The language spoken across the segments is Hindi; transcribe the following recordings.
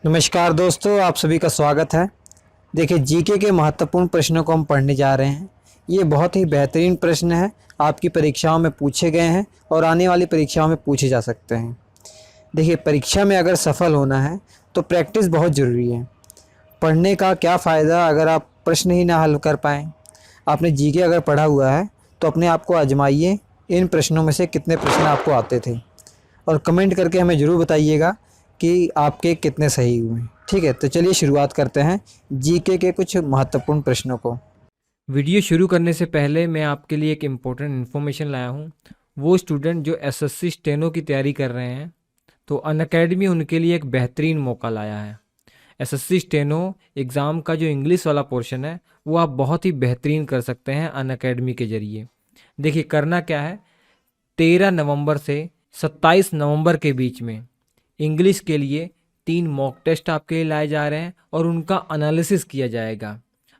नमस्कार दोस्तों, आप सभी का स्वागत है। देखिए, जीके के महत्वपूर्ण प्रश्नों को हम पढ़ने जा रहे हैं। ये बहुत ही बेहतरीन प्रश्न है, आपकी परीक्षाओं में पूछे गए हैं और आने वाली परीक्षाओं में पूछे जा सकते हैं। देखिए, परीक्षा में अगर सफल होना है तो प्रैक्टिस बहुत ज़रूरी है। पढ़ने का क्या फ़ायदा अगर आप प्रश्न ही ना हल कर पाएँ। आपने जीके अगर पढ़ा हुआ है तो अपने आप को आजमाइए, इन प्रश्नों में से कितने प्रश्न आपको आते थे, और कमेंट करके हमें ज़रूर बताइएगा कि आपके कितने सही हुए। ठीक है, तो चलिए शुरुआत करते हैं जीके के कुछ महत्वपूर्ण प्रश्नों को। वीडियो शुरू करने से पहले मैं आपके लिए एक इम्पोर्टेंट इन्फॉर्मेशन लाया हूँ। वो स्टूडेंट जो एसएससी स्टेनो की तैयारी कर रहे हैं तो अनअकैडमी उनके लिए एक बेहतरीन मौका लाया है। एसएससी स्टेनो एग्ज़ाम का जो इंग्लिश वाला पोर्शन है वो आप बहुत ही बेहतरीन कर सकते हैं अनअकैडमी के ज़रिए। देखिए, करना क्या है, 13 नवंबर से 27 नवंबर के बीच में इंग्लिश के लिए 3 मॉक टेस्ट आपके लिए लाए जा रहे हैं और उनका एनालिसिस किया जाएगा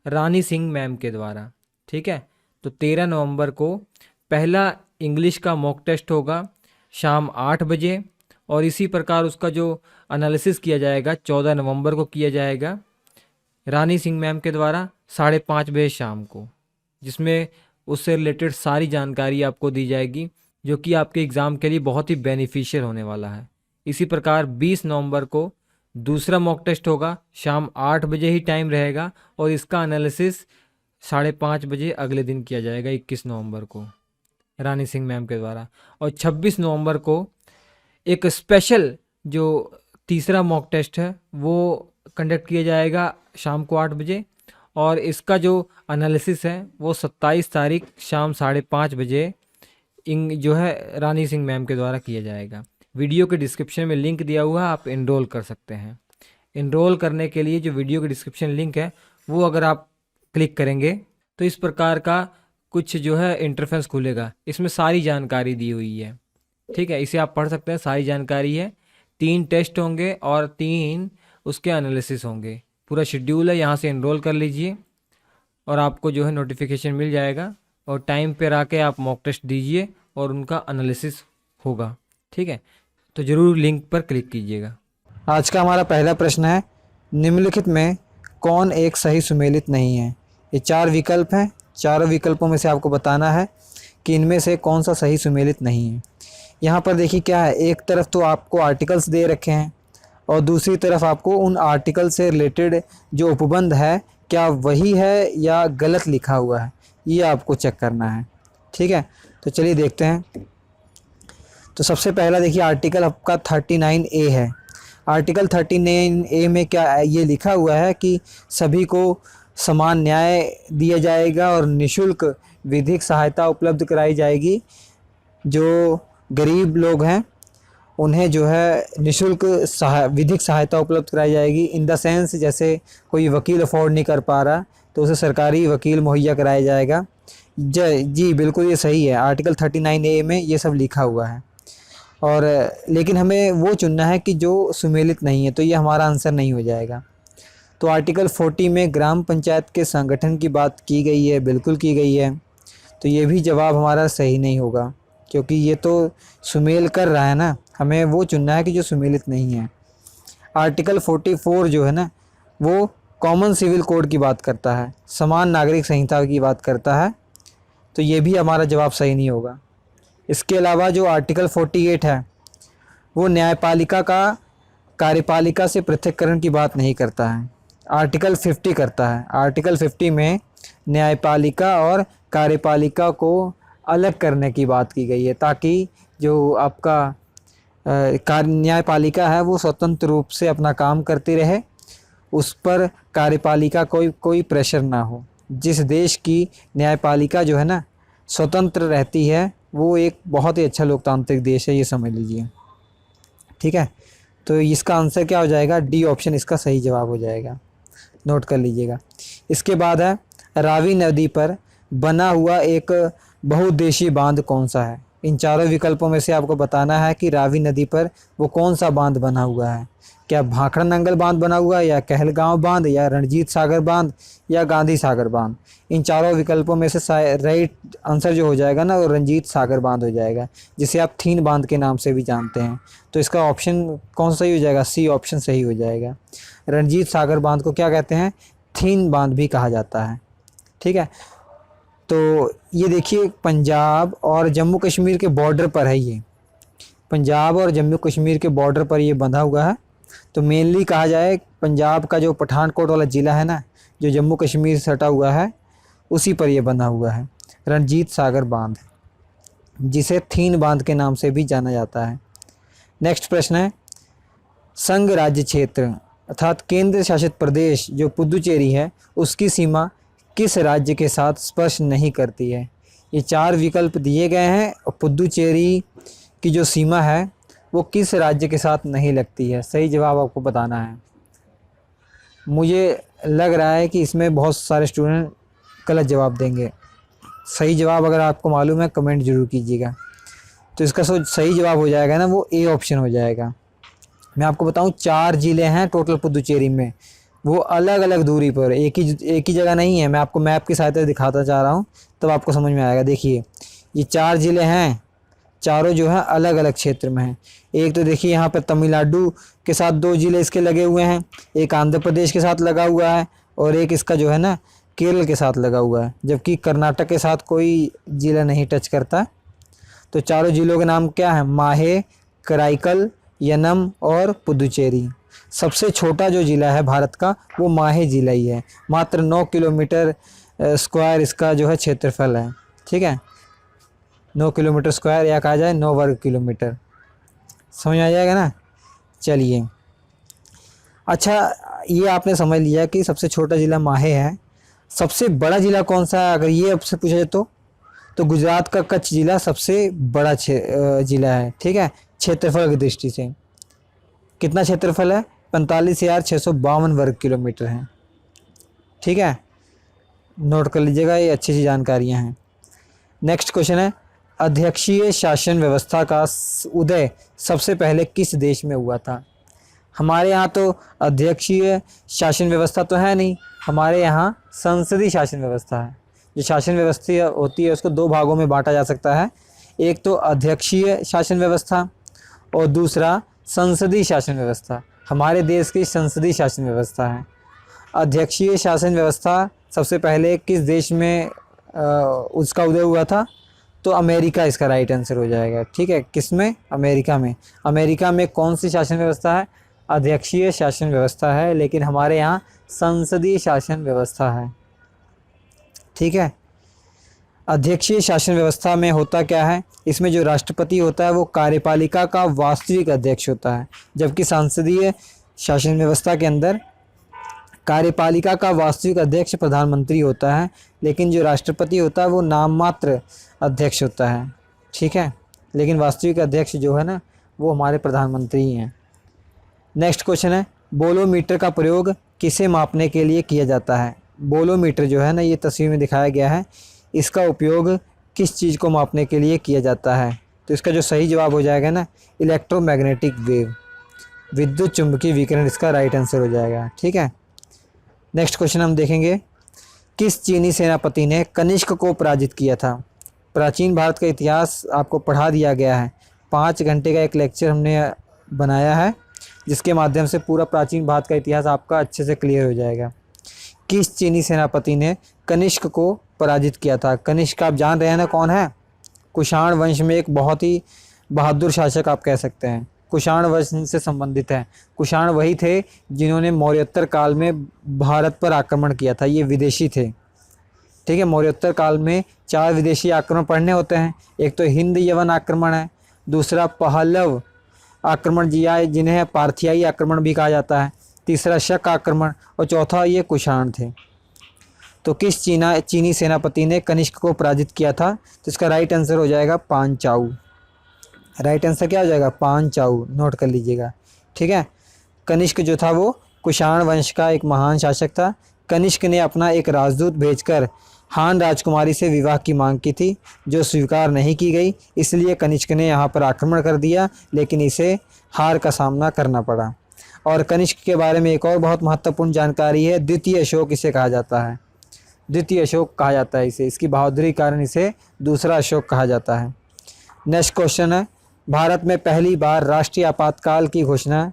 रानी सिंह मैम के द्वारा। ठीक है, तो 13 नवंबर को पहला इंग्लिश का मॉक टेस्ट होगा शाम 8 बजे, और इसी प्रकार उसका जो एनालिसिस किया जाएगा 14 नवंबर को किया जाएगा रानी सिंह मैम के द्वारा 5:30 बजे शाम को, जिसमें उससे रिलेटेड सारी जानकारी आपको दी जाएगी जो कि आपके एग्ज़ाम के लिए बहुत ही बेनिफिशियल होने वाला है। इसी प्रकार 20 नवंबर को दूसरा मॉक टेस्ट होगा, शाम 8 बजे ही टाइम रहेगा, और इसका एनालिसिस 5:30 बजे अगले दिन किया जाएगा 21 नवंबर को रानी सिंह मैम के द्वारा। और 26 नवंबर को एक स्पेशल जो तीसरा मॉक टेस्ट है वो कंडक्ट किया जाएगा शाम को 8 बजे, और इसका जो एनालिसिस है वो 27 तारीख शाम 5:30 बजे जो है रानी सिंह मैम के द्वारा किया जाएगा। वीडियो के डिस्क्रिप्शन में लिंक दिया हुआ है, आप इनरोल कर सकते हैं। इनरोल करने के लिए जो वीडियो के डिस्क्रिप्शन लिंक है वो अगर आप क्लिक करेंगे तो इस प्रकार का कुछ जो है इंटरफेस खुलेगा। इसमें सारी जानकारी दी हुई है। ठीक है, इसे आप पढ़ सकते हैं, सारी जानकारी है। 3 टेस्ट होंगे और 3 उसके एनालिसिस होंगे। पूरा शेड्यूल है, यहाँ से इनरोल कर लीजिए और आपको जो है नोटिफिकेशन मिल जाएगा, और टाइम पर आके आप मॉक टेस्ट दीजिए और उनका एनालिसिस होगा। ठीक है, तो ज़रूर लिंक पर क्लिक कीजिएगा। आज का हमारा पहला प्रश्न है, निम्नलिखित में कौन एक सही सुमेलित नहीं है। ये 4 विकल्प हैं, चारों विकल्पों में से आपको बताना है कि इनमें से कौन सा सही सुमेलित नहीं है। यहाँ पर देखिए क्या है, एक तरफ तो आपको आर्टिकल्स दे रखे हैं और दूसरी तरफ आपको उन आर्टिकल से रिलेटेड जो उपबंध है क्या वही है या गलत लिखा हुआ है, ये आपको चेक करना है। ठीक है, तो चलिए देखते हैं। तो सबसे पहला देखिए, आर्टिकल आपका 39A है। आर्टिकल 39A में क्या ये लिखा हुआ है कि सभी को समान न्याय दिया जाएगा और निःशुल्क विधिक सहायता उपलब्ध कराई जाएगी। जो गरीब लोग हैं उन्हें जो है निःशुल्क विधिक सहायता उपलब्ध कराई जाएगी। इन द सेंस, जैसे कोई वकील अफोर्ड नहीं कर पा रहा तो उसे सरकारी वकील मुहैया कराया जाएगा। जी बिल्कुल, ये सही है। आर्टिकल 39A में ये सब लिखा हुआ है, और लेकिन हमें वो चुनना है कि जो सुमेलित नहीं है, तो ये हमारा आंसर नहीं हो जाएगा। तो आर्टिकल 40 में ग्राम पंचायत के संगठन की बात की गई है, बिल्कुल की गई है, तो ये भी जवाब हमारा सही नहीं होगा क्योंकि ये तो सुमेल कर रहा है ना। हमें वो चुनना है कि जो सुमेलित नहीं है। आर्टिकल 44 जो है ना, वो कॉमन सिविल कोड की बात करता है, समान नागरिक संहिता की बात करता है, तो ये भी हमारा जवाब सही नहीं होगा। इसके अलावा जो आर्टिकल 48 है वो न्यायपालिका का कार्यपालिका से पृथक्करण की बात नहीं करता है, आर्टिकल 50 करता है। आर्टिकल 50 में न्यायपालिका और कार्यपालिका को अलग करने की बात की गई है, ताकि जो आपका न्यायपालिका है वो स्वतंत्र रूप से अपना काम करती रहे, उस पर कार्यपालिका कोई प्रेशर ना हो। जिस देश की न्यायपालिका जो है ना स्वतंत्र रहती है वो एक बहुत ही अच्छा लोकतांत्रिक देश है, ये समझ लीजिए। ठीक है, तो इसका आंसर क्या हो जाएगा, डी ऑप्शन इसका सही जवाब हो जाएगा, नोट कर लीजिएगा। इसके बाद है, रावी नदी पर बना हुआ एक बहुउद्देशीय बांध कौन सा है। इन चारों विकल्पों में से आपको बताना है कि रावी नदी पर वो कौन सा बांध बना हुआ है। क्या भाखड़ा नंगल बांध बना हुआ है, या कहलगांव बांध, या रणजीत सागर बांध, या गांधी सागर बांध। इन चारों विकल्पों में से राइट आंसर जो हो जाएगा ना वो रंजीत सागर बांध हो जाएगा, जिसे आप थीन बांध के नाम से भी जानते हैं। तो इसका ऑप्शन कौन सा सही हो जाएगा, सी ऑप्शन सही हो जाएगा। रणजीत सागर बांध को क्या कहते हैं, थीन बांध भी कहा जाता है। ठीक है, तो ये देखिए पंजाब और जम्मू कश्मीर के बॉर्डर पर है, ये पंजाब और जम्मू कश्मीर के बॉर्डर पर ये बंधा हुआ है। तो मेनली कहा जाए पंजाब का जो पठानकोट वाला ज़िला है ना, जो जम्मू कश्मीर से सटा हुआ है, उसी पर यह बंधा हुआ है रणजीत सागर बांध, जिसे थीन बांध के नाम से भी जाना जाता है। नेक्स्ट प्रश्न है, संघ राज्य क्षेत्र अर्थात केंद्र शासित प्रदेश जो पुदुचेरी है, उसकी सीमा किस राज्य के साथ स्पर्श नहीं करती है। ये चार विकल्प दिए गए हैं और पुदुचेरी की जो सीमा है वो किस राज्य के साथ नहीं लगती है। सही जवाब आपको बताना है। मुझे लग रहा है कि इसमें बहुत सारे स्टूडेंट गलत जवाब देंगे। सही जवाब अगर आपको मालूम है कमेंट जरूर कीजिएगा। तो इसका सही जवाब हो जाएगा ना वो ए ऑप्शन हो जाएगा। मैं आपको बताऊं 4 ज़िले हैं टोटल पुदुचेरी में, वो अलग अलग दूरी पर, एक ही जगह नहीं है। मैं आपको मैप की सहायता से दिखाता चाह रहा हूँ तब आपको समझ में आएगा। देखिए ये 4 ज़िले हैं, चारों जो है अलग अलग क्षेत्र में हैं। एक तो देखिए यहाँ पर तमिलनाडु के साथ 2 ज़िले इसके लगे हुए हैं, एक आंध्र प्रदेश के साथ लगा हुआ है और एक इसका जो है ना केरल के साथ लगा हुआ है, जबकि कर्नाटक के साथ कोई ज़िला नहीं टच करता। तो चारों ज़िलों के नाम क्या है, माहे, कराईकल, यनम और पुदुचेरी। सबसे छोटा जो ज़िला है भारत का वो माहे ज़िला ही है, मात्र 9 किलोमीटर स्क्वायर इसका जो है क्षेत्रफल है। ठीक है, 9 किलोमीटर स्क्वायर या कहा जाए 9 वर्ग किलोमीटर। समझ आ जाएगा ना। चलिए, अच्छा ये आपने समझ लिया कि सबसे छोटा ज़िला माहे है। सबसे बड़ा ज़िला कौन सा है अगर ये आपसे पूछा जाए तो गुजरात का कच्छ ज़िला सबसे बड़ा ज़िला है। ठीक है, क्षेत्रफल की दृष्टि से कितना क्षेत्रफल है, 45,652 वर्ग किलोमीटर है। ठीक है, नोट कर लीजिएगा, ये अच्छी जानकारियाँ हैं। नेक्स्ट क्वेश्चन है, अध्यक्षीय शासन व्यवस्था का उदय सबसे पहले किस देश में हुआ था। हमारे यहाँ तो अध्यक्षीय शासन व्यवस्था तो है नहीं, हमारे यहाँ संसदीय शासन व्यवस्था है। जो शासन व्यवस्था होती है उसको 2 भागों में बांटा जा सकता है, एक तो अध्यक्षीय शासन व्यवस्था और दूसरा संसदीय शासन व्यवस्था। हमारे देश की संसदीय शासन व्यवस्था है। अध्यक्षीय शासन व्यवस्था सबसे पहले किस देश में उसका उदय हुआ था, तो अमेरिका इसका राइट आंसर हो जाएगा। ठीक है, किस में, अमेरिका में। अमेरिका में कौन सी शासन व्यवस्था है, अध्यक्षीय शासन व्यवस्था है, लेकिन हमारे यहाँ संसदीय शासन व्यवस्था है। ठीक है, अध्यक्षीय शासन व्यवस्था में होता क्या है, इसमें जो राष्ट्रपति होता है वो कार्यपालिका का वास्तविक अध्यक्ष होता है, जबकि संसदीय शासन व्यवस्था के अंदर कार्यपालिका का वास्तविक अध्यक्ष प्रधानमंत्री होता है, लेकिन जो राष्ट्रपति होता है वो नाम मात्र अध्यक्ष होता है। ठीक है, लेकिन वास्तविक अध्यक्ष जो है ना वो हमारे प्रधानमंत्री ही हैं। नेक्स्ट क्वेश्चन है, बोलोमीटर का प्रयोग किसे मापने के लिए किया जाता है। बोलोमीटर जो है ना ये तस्वीर में दिखाया गया है, इसका उपयोग किस चीज़ को मापने के लिए किया जाता है। तो इसका जो सही जवाब हो जाएगा ना इलेक्ट्रोमैग्नेटिक वेव, विद्युत चुंबकीय विकिरण इसका राइट आंसर हो जाएगा। ठीक है, नेक्स्ट क्वेश्चन हम देखेंगे, किस चीनी सेनापति ने कनिष्क को पराजित किया था। प्राचीन भारत का इतिहास आपको पढ़ा दिया गया है, 5 घंटे का एक लेक्चर हमने बनाया है जिसके माध्यम से पूरा प्राचीन भारत का इतिहास आपका अच्छे से क्लियर हो जाएगा। किस चीनी सेनापति ने कनिष्क को पराजित किया था। कनिष्क आप जान रहे हैं ना कौन है, कुषाण वंश में एक बहुत ही बहादुर शासक आप कह सकते हैं, कुषाण वंश से संबंधित है। कुषाण वही थे जिन्होंने मौर्योत्तर काल में भारत पर आक्रमण किया था, ये विदेशी थे। ठीक है, मौर्योत्तर काल में 4 विदेशी आक्रमण पढ़ने होते हैं, एक तो हिंद यवन आक्रमण है, दूसरा पहलव आक्रमण जिन्हें पार्थियाई आक्रमण भी कहा जाता है, तीसरा शक आक्रमण और चौथा ये कुषाण थे। तो किस चीनी सेनापति ने कनिष्क को पराजित किया था, तो इसका राइट आंसर हो जाएगा पांचाऊ। राइट आंसर क्या हो जाएगा, पांचाऊ, नोट कर लीजिएगा। ठीक है, कनिष्क जो था वो कुषाण वंश का एक महान शासक था। कनिष्क ने अपना एक राजदूत भेजकर हान राजकुमारी से विवाह की मांग की थी, जो स्वीकार नहीं की गई, इसलिए कनिष्क ने यहाँ पर आक्रमण कर दिया, लेकिन इसे हार का सामना करना पड़ा। और कनिष्क के बारे में एक और बहुत महत्वपूर्ण जानकारी है, द्वितीय अशोक इसे कहा जाता है। द्वितीय अशोक कहा जाता है इसे, इसकी बहादुरी के कारण इसे दूसरा अशोक कहा जाता है। नेक्स्ट क्वेश्चन है, भारत में पहली बार राष्ट्रीय आपातकाल की घोषणा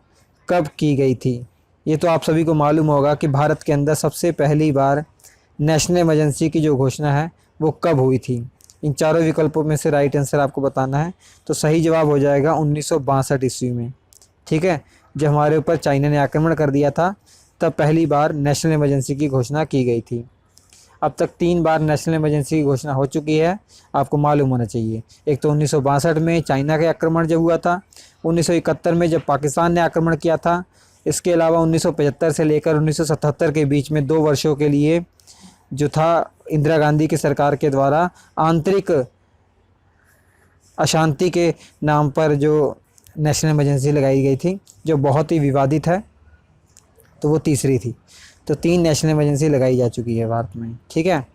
कब की गई थी? ये तो आप सभी को मालूम होगा कि भारत के अंदर सबसे पहली बार नेशनल इमरजेंसी की जो घोषणा है वो कब हुई थी। इन चारों विकल्पों में से राइट आंसर आपको बताना है, तो सही जवाब हो जाएगा 1962 ईस्वी में। ठीक है, जब हमारे ऊपर चाइना ने आक्रमण कर दिया था तब पहली बार नेशनल इमरजेंसी की घोषणा की गई थी। अब तक 3 बार नेशनल इमरजेंसी की घोषणा हो चुकी है, आपको मालूम होना चाहिए। एक तो 1962 में चाइना का आक्रमण जब हुआ था, 1971 में जब पाकिस्तान ने आक्रमण किया था, इसके अलावा 1975 से लेकर 1977 के बीच में 2 वर्षों के लिए जो था इंदिरा गांधी की सरकार के द्वारा आंतरिक अशांति के नाम पर जो नेशनल इमरजेंसी लगाई गई थी, जो बहुत ही विवादित है, तो वो तीसरी थी। तो 3 नेशनल इमरजेंसी लगाई जा चुकी है भारत में। ठीक है,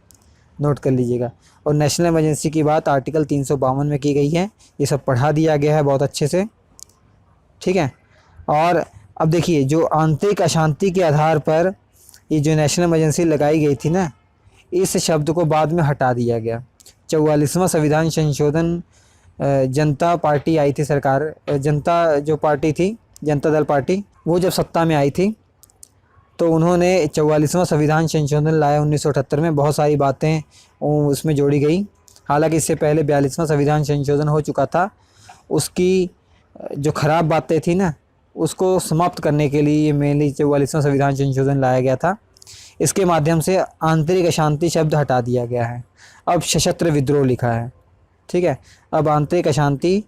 नोट कर लीजिएगा। और नेशनल इमरजेंसी की बात आर्टिकल 352 में की गई है, ये सब पढ़ा दिया गया है बहुत अच्छे से। ठीक है, और अब देखिए जो आंतरिक अशांति के आधार पर ये जो नेशनल इमरजेंसी लगाई गई थी ना, इस शब्द को बाद में हटा दिया गया। 44वां संविधान संशोधन जनता पार्टी आई थी सरकार, जनता जो पार्टी थी, जनता दल पार्टी, वो जब सत्ता में आई थी तो उन्होंने 44वां संविधान संशोधन लाया 1978 में। बहुत सारी बातें उसमें जोड़ी गई, हालांकि इससे पहले 42वां संविधान संशोधन हो चुका था। उसकी जो ख़राब बातें थी ना, उसको समाप्त करने के लिए मेनली 44वां संविधान संशोधन लाया गया था। इसके माध्यम से आंतरिक अशांति शब्द हटा दिया गया है, अब सशस्त्र विद्रोह लिखा है। ठीक है, अब आंतरिक अशांति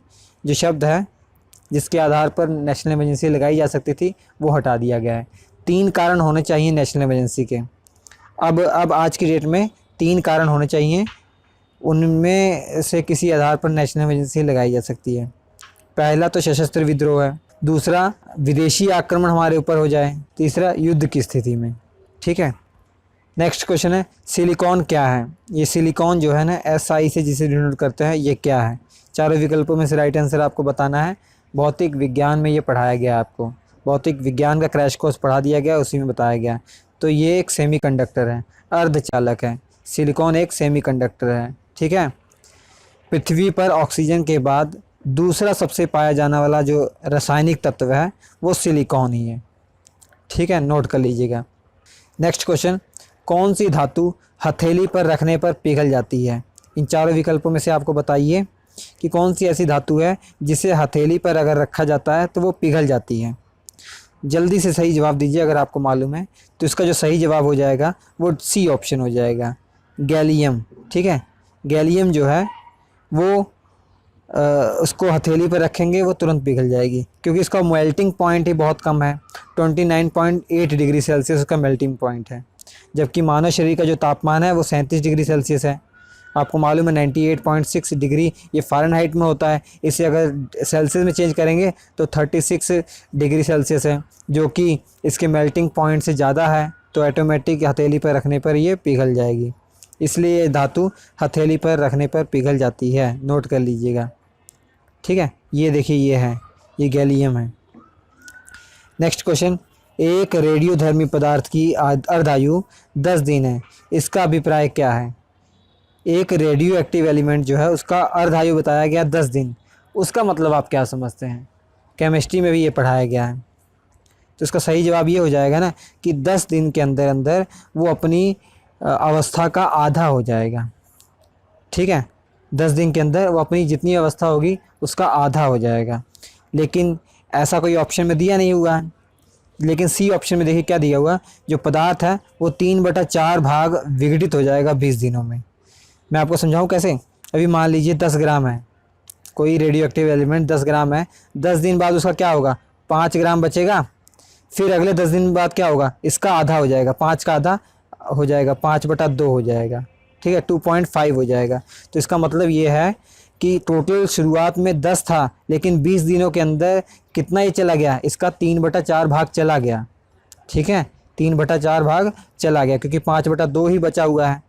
जो शब्द है जिसके आधार पर नेशनल इमरजेंसी लगाई जा सकती थी, वो हटा दिया गया है। 3 कारण होने चाहिए नेशनल इमरजेंसी के। अब आज की डेट में 3 कारण होने चाहिए, उनमें से किसी आधार पर नेशनल इमरजेंसी लगाई जा सकती है। पहला तो सशस्त्र विद्रोह है, दूसरा विदेशी आक्रमण हमारे ऊपर हो जाए, तीसरा युद्ध की स्थिति में। ठीक है, नेक्स्ट क्वेश्चन है, सिलिकॉन क्या है? ये सिलिकॉन जो है ना, SI से जिसे डिनोट करते हैं, ये क्या है? चारों विकल्पों में से राइट आंसर आपको बताना है। भौतिक विज्ञान में ये पढ़ाया गया आपको, भौतिक विज्ञान का क्रैश कोर्स पढ़ा दिया गया, उसी में बताया गया। तो ये एक सेमीकंडक्टर है, अर्धचालक है। सिलिकॉन एक सेमीकंडक्टर है। ठीक है, पृथ्वी पर ऑक्सीजन के बाद दूसरा सबसे पाया जाने वाला जो रासायनिक तत्व है वो सिलिकॉन ही है। ठीक है, नोट कर लीजिएगा। नेक्स्ट क्वेश्चन, कौन सी धातु हथेली पर रखने पर पिघल जाती है? इन चारों विकल्पों में से आपको बताइए कि कौन सी ऐसी धातु है जिसे हथेली पर अगर रखा जाता है तो वो पिघल जाती है। जल्दी से सही जवाब दीजिए, अगर आपको मालूम है तो इसका जो सही जवाब हो जाएगा वो सी ऑप्शन हो जाएगा, गैलियम। ठीक है, गैलियम जो है वो उसको हथेली पर रखेंगे वो तुरंत पिघल जाएगी, क्योंकि इसका मेल्टिंग पॉइंट ही बहुत कम है, 29.8 डिग्री सेल्सियस उसका मेल्टिंग पॉइंट है। जबकि मानव शरीर का जो तापमान है वो 37 डिग्री सेल्सियस है। आपको मालूम है 98.6 डिग्री ये फ़ारेनहाइट में होता है, इसे अगर सेल्सियस में चेंज करेंगे तो 36 डिग्री सेल्सियस है, जो कि इसके मेल्टिंग पॉइंट से ज़्यादा है। तो ऑटोमेटिक हथेली पर रखने पर ये पिघल जाएगी, इसलिए ये धातु हथेली पर रखने पर पिघल जाती है। नोट कर लीजिएगा। ठीक है, ये देखिए ये है, ये गैलियम है। नेक्स्ट क्वेश्चन, एक रेडियोधर्मी पदार्थ की अर्धायु 10 दिन है, इसका अभिप्राय क्या है? एक रेडियो एक्टिव एलिमेंट जो है उसका अर्धायु बताया गया 10 दिन, उसका मतलब आप क्या समझते हैं? केमिस्ट्री में भी ये पढ़ाया गया है। तो इसका सही जवाब ये हो जाएगा ना कि 10 दिन के अंदर अंदर वो अपनी अवस्था का आधा हो जाएगा। ठीक है, 10 दिन के अंदर वो अपनी जितनी अवस्था होगी उसका आधा हो जाएगा। लेकिन ऐसा कोई ऑप्शन में दिया नहीं हुआ है, लेकिन सी ऑप्शन में देखिए क्या दिया हुआ, जो पदार्थ है वो 3/4 भाग विघटित हो जाएगा 20 दिनों में। मैं आपको समझाऊं कैसे? अभी मान लीजिए 10 ग्राम है, कोई रेडियो एक्टिव एलिमेंट 10 ग्राम है, 10 दिन बाद उसका क्या होगा, 5 ग्राम बचेगा। फिर अगले 10 दिन बाद क्या होगा, इसका आधा हो जाएगा, 5 का आधा हो जाएगा, 5/2 हो जाएगा। ठीक है, 2.5 हो जाएगा। तो इसका मतलब ये है कि टोटल शुरुआत में 10 था, लेकिन 20 दिनों के अंदर कितना ही चला गया, इसका 3/4 भाग चला गया। ठीक है, 3/4 भाग चला गया, क्योंकि 5/2 ही बचा हुआ है।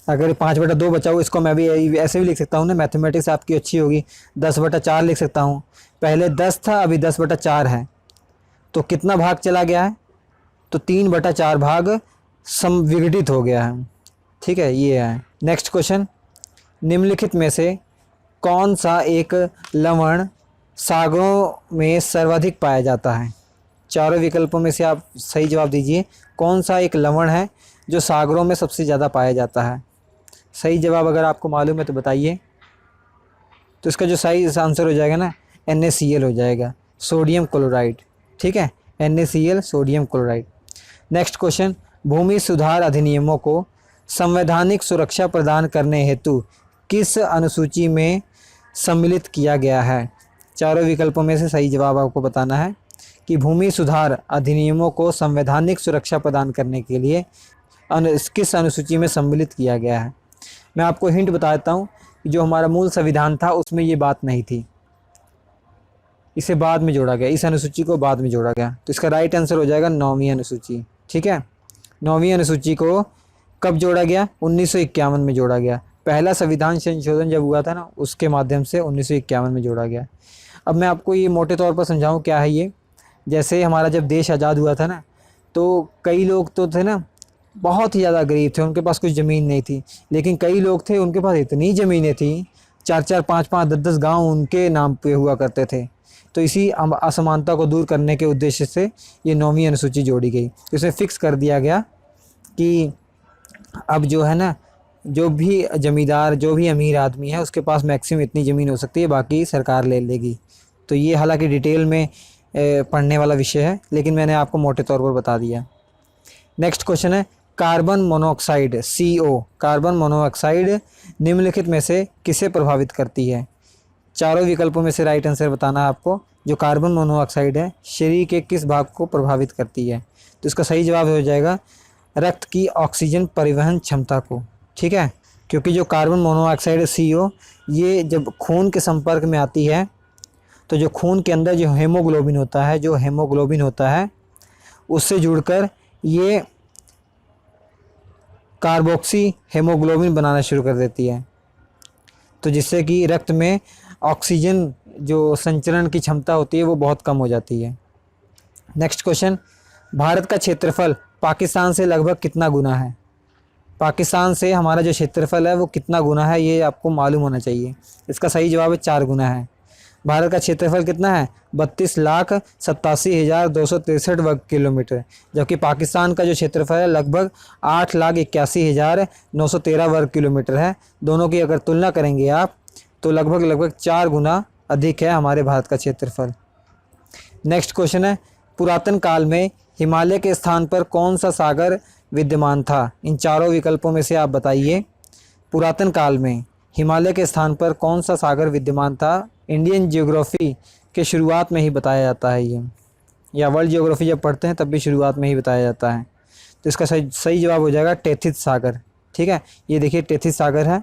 अगर 5/2 बचा हो, इसको मैं भी ऐसे भी लिख सकता हूँ ना, मैथमेटिक्स आपकी अच्छी होगी, 10/4 लिख सकता हूँ। पहले 10 था, अभी 10/4 है, तो कितना भाग चला गया है? तो 3/4 भाग विघटित हो गया है। ठीक है, ये है। नेक्स्ट क्वेश्चन, निम्नलिखित में से कौन सा एक लवण सागरों में सर्वाधिक पाया जाता है? चारों विकल्पों में से आप सही जवाब दीजिए। कौन सा एक लवण है जो सागरों में सबसे ज़्यादा पाया जाता है? सही जवाब अगर आपको मालूम है तो बताइए। तो इसका जो सही आंसर हो जाएगा ना, NaCl हो जाएगा, सोडियम क्लोराइड। ठीक है, NaCl sodium chloride. Next question, भूमि सुधार अधिनियमों को संवैधानिक सुरक्षा प्रदान करने हेतु किस अनुसूची में सम्मिलित किया गया है? चारों विकल्पों में से सही जवाब आपको बताना है कि भूमि सुधार अधिनियमों को संवैधानिक सुरक्षा प्रदान करने के लिए किस अनुसूची में सम्मिलित किया गया है। मैं आपको हिंट बता देता हूँ कि जो हमारा मूल संविधान था उसमें ये बात नहीं थी, इसे बाद में जोड़ा गया, इस अनुसूची को बाद में जोड़ा गया। तो इसका राइट आंसर हो जाएगा 9वीं अनुसूची। ठीक है, 9वीं अनुसूची को कब जोड़ा गया? 1951 में जोड़ा गया। पहला संविधान संशोधन जब हुआ था ना, उसके माध्यम से 1951 में जोड़ा गया। अब मैं आपको ये मोटे तौर पर समझाऊं क्या है ये। जैसे हमारा जब देश आज़ाद हुआ था ना, तो कई लोग तो थे ना बहुत ही ज़्यादा गरीब थे, उनके पास कुछ ज़मीन नहीं थी, लेकिन कई लोग थे उनके पास इतनी ज़मीनें थी, 4-4, 5-5, 10-10 गाँव उनके नाम पे हुआ करते थे। तो इसी असमानता को दूर करने के उद्देश्य से ये 9वीं अनुसूची जोड़ी गई। तो इसमें फिक्स कर दिया गया कि अब जो है ना, जो भी जमींदार, जो भी अमीर आदमी है, उसके पास मैक्सिमम इतनी ज़मीन हो सकती है, बाकी सरकार ले लेगी। तो ये हालांकि डिटेल में पढ़ने वाला विषय है, लेकिन मैंने आपको मोटे तौर पर बता दिया। नेक्स्ट क्वेश्चन है, carbon monoxide CO, carbon monoxide निम्नलिखित में से किसे प्रभावित करती है? चारों विकल्पों में से राइट आंसर बताना है आपको। जो कार्बन मोनोऑक्साइड है, शरीर के किस भाग को प्रभावित करती है? तो इसका सही जवाब हो जाएगा रक्त की ऑक्सीजन परिवहन क्षमता को। ठीक है, क्योंकि जो कार्बन मोनोऑक्साइड CO ये जब खून के संपर्क में आती है, तो जो खून के अंदर जो हेमोग्लोबिन होता है, उससे जुड़कर ये कार्बोक्सी हेमोग्लोबिन बनाना शुरू कर देती है, तो जिससे कि रक्त में ऑक्सीजन जो संचरण की क्षमता होती है वो बहुत कम हो जाती है। नेक्स्ट क्वेश्चन, भारत का क्षेत्रफल पाकिस्तान से लगभग कितना गुना है? पाकिस्तान से हमारा जो क्षेत्रफल है वो कितना गुना है, ये आपको मालूम होना चाहिए। इसका सही जवाब है 4 गुना है। भारत का क्षेत्रफल कितना है? 32,87,263 वर्ग किलोमीटर, जबकि पाकिस्तान का जो क्षेत्रफल है लगभग 8,81,913 वर्ग किलोमीटर है। दोनों की अगर तुलना करेंगे आप, तो लगभग 4 गुना अधिक है हमारे भारत का क्षेत्रफल। नेक्स्ट क्वेश्चन है, पुरातन काल में हिमालय के स्थान पर कौन सा सागर विद्यमान था? इन चारों विकल्पों में से आप बताइए। पुरातन काल में हिमालय के स्थान पर कौन सा सागर विद्यमान था? इंडियन ज्योग्राफी के शुरुआत में ही बताया जाता है ये, या वर्ल्ड ज्योग्राफी जब पढ़ते हैं तब भी शुरुआत में ही बताया जाता है। तो इसका सही जवाब हो जाएगा टेथिस सागर। ठीक है, ये देखिए टेथिस सागर है।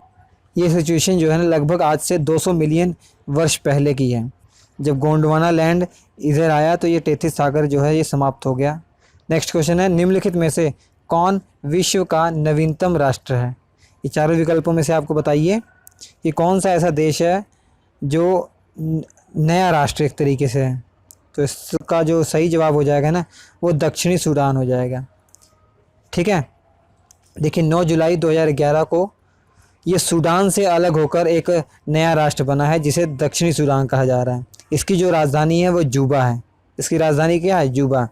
ये सिचुएशन जो है ना लगभग आज से 200 मिलियन वर्ष पहले की है। जब गोंडवाना लैंड इधर आया तो ये टेथिस सागर जो है ये समाप्त हो गया। नेक्स्ट क्वेश्चन है, निम्नलिखित में से कौन विश्व का नवीनतम राष्ट्र है? ये चारों विकल्पों में से आपको बताइए कि कौन सा ऐसा देश है जो नया राष्ट्र एक तरीके से है। तो इसका जो सही जवाब हो जाएगा ना, वो दक्षिणी सूडान हो जाएगा। ठीक है, देखिए 9 जुलाई 2011 को ये सूडान से अलग होकर एक नया राष्ट्र बना है, जिसे दक्षिणी सूडान कहा जा रहा है। इसकी जो राजधानी है वो जूबा है। इसकी राजधानी क्या है? जूबा।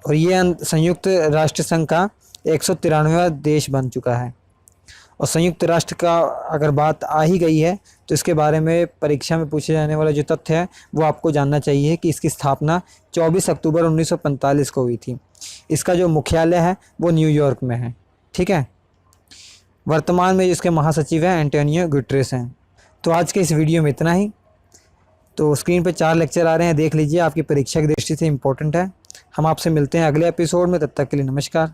और ये संयुक्त राष्ट्र संघ का 193वां देश बन चुका है। और संयुक्त राष्ट्र का अगर बात आ ही गई है तो इसके बारे में परीक्षा में पूछे जाने वाला जो तथ्य है वो आपको जानना चाहिए कि इसकी स्थापना 24 अक्टूबर 1945 को हुई थी। इसका जो मुख्यालय है वो न्यूयॉर्क में है। ठीक है, वर्तमान में इसके महासचिव हैं एंटोनियो गुटेरेस हैं। तो आज के इस वीडियो में इतना ही। तो स्क्रीन पर 4 लेक्चर आ रहे हैं, देख लीजिए, आपकी परीक्षा की दृष्टि से इम्पोर्टेंट है। हम आपसे मिलते हैं अगले एपिसोड में, तब तक के लिए नमस्कार।